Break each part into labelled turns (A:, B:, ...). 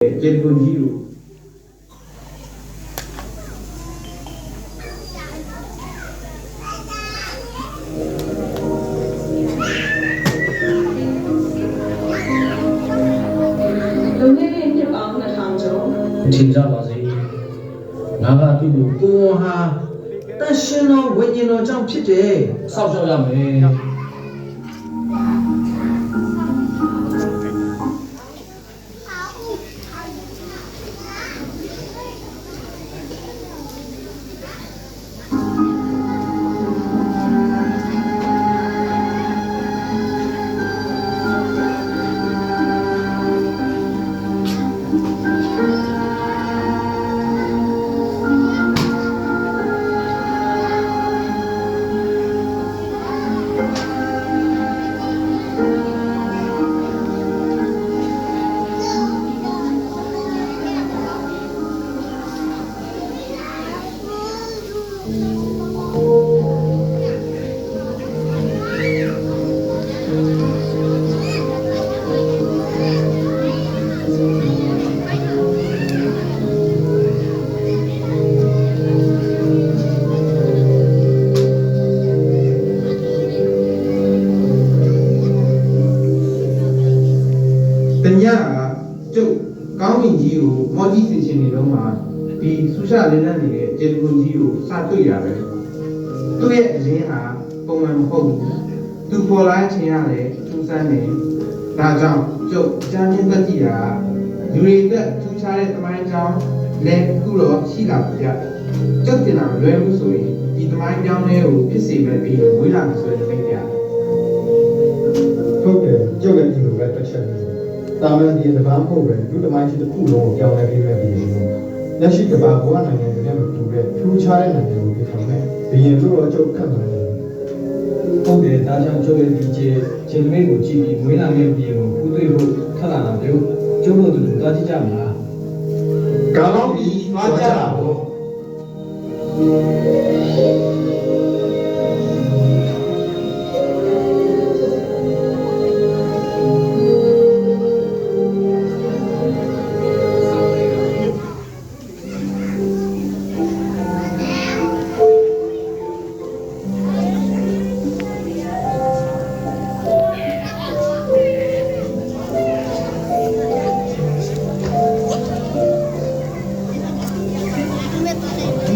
A: ကျေကွန်ကြီးတို့
B: ထင်ကြပါစေငါကသူ့ကိုကိုဟာတရှင်တော်ဝိညာဉ်တော်ကြောင့်ဖြစ်တယ်စောက်ရှောက်ရမယ်
A: ညကျုပ်ကောင်းကင်ကြီးကိုမော်ကြီးစင်ရှင်တွေလုံးမှာဒီဆူရှာလင်းနေတဲ့ကျေကွန်ကြီးကိုစတွေ့ရပဲသူ့ရဲ့အရင်ဟာပုံမှန်မဟုတ်ဘူးသူပေါ်လာခြင်းရတယ်ထူးဆန်းတယ်ဒါကြောင့်ကျုပ်ကြားမြင်တတ်ကြည့်တာလူတွေတက်ထူးခြားတဲ့သမိုင်းကြောင်းလည်းခုတော့ရှိလာပြီဗျကျုပ်တင်လာလွယ်မှုဆိုရင်ဒီသမိုင်းကြောင်းလေးကိုဖြစ်စေမဲ့ပြီးဝေးလာမယ်ဆိုရင်လည်းဗျ
C: ဟုတ်တယ်ကျုပ်လည်းဒီလိုပဲတစ်ချက်တာမန်ဒီတဘာမဟုတ်ပဲလူတမိုင်းကြီးတစ်ခုလုံးကိုပြောင်းလဲပေးမဲ့ပြီးလက်ရှိကဘာဘဝနိုင်ငံတွေနဲ့မတူတဲ့ထူးခြားတဲ့နိုင်ငံကိုပြထောင်မယ်ဘီရင်တို့တော့ကျုပ်ခတ်မှာဟုတ်တယ်ဒါကြောင့်ကျုပ်ရဲ့ဒီခြေမိတ်ကိုကြည့်ပြီးမွေးလာမယ့်ပြည်ကိုဖူးသွေးဖို့ထပ်လာတာမျိုးကျုပ်တို့တူသွားကြည့်ကြမလား
A: ကောင်းပြီသွားကြပါဦး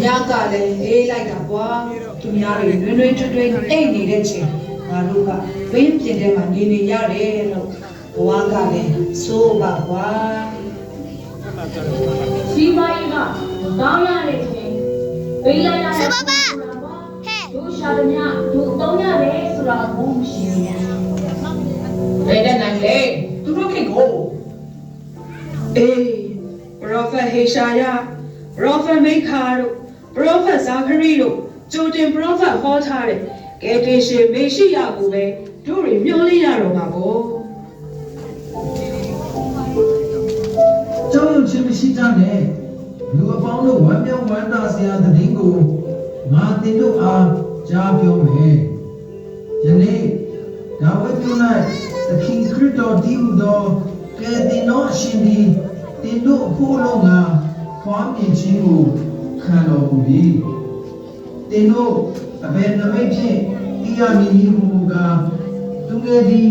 D: ညကလည်းအေးလိုက်တာကွာသူများတွေနွေးနွေးထွေးထွေးအိတ်နေတဲ့ချိန်ငါတို့ကဘင်းပြင်ထဲမှာနေနေရတယ်လို့ဘဝကလည်းစိုးပါကွာ
E: စီမကြီးကတောင်းရတဲ့ချိန်ပေးလိုက်ရတဲ့ဘာတို့ရှာတဲ့ညတို့တောင်းရတယ်ဆိုတာဘုံမရှိဘူး
D: ဘယ်နဲ့နိုင်လဲသူတို့ခင်ကိုအေးပရောဖက်ဟေရှာယပရောဖက်မိခါတို့ပရောဖက်ဇာခရီတို့ဂျိုတင်ပရောဖက်ဟောထားတဲ့ကယ်တင်ရှင်မေရှိယကိုပဲတို့တွေမျှော်လင့်ရတော့မှာပေါ့
B: ကျောင်းရုံချင်းမရှိကြနဲ့လူအပေါင်းတို့ဝမ်းမြောက်ဝမ်းသာစရာသတင်းကိုငါတင်တို့အားကြားပြောမယ်ယနေ့ဒါဝိဒ်ပြု၌သခင်ခရစ်တော်တည်ဟူသောကယ်တင်တော်အရှင်သည်တင်တို့အဖို့လုံးကဖွားမြင်ခြင်းကိုခံတော်မူပြီတင်တို့အဘယ်နမိတ်ဖြင့်တိယမီဟူမူကားသူငယ်သည်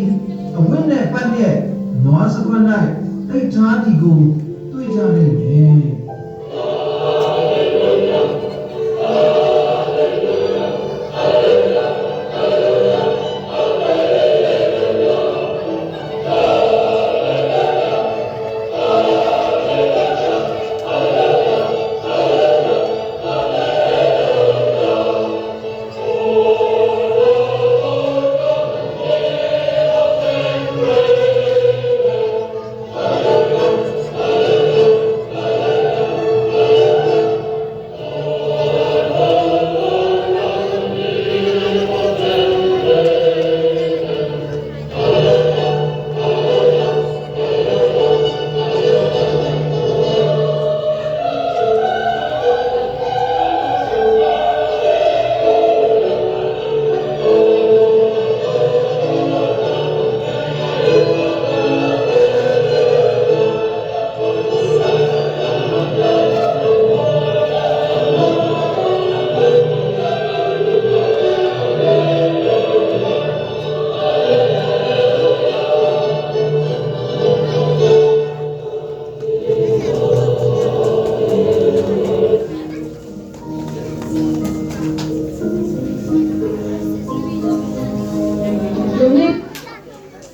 B: အဝိနဲ့ပတ်တဲ့နွားစကွန်း၌တိတ်ထားသည်ကို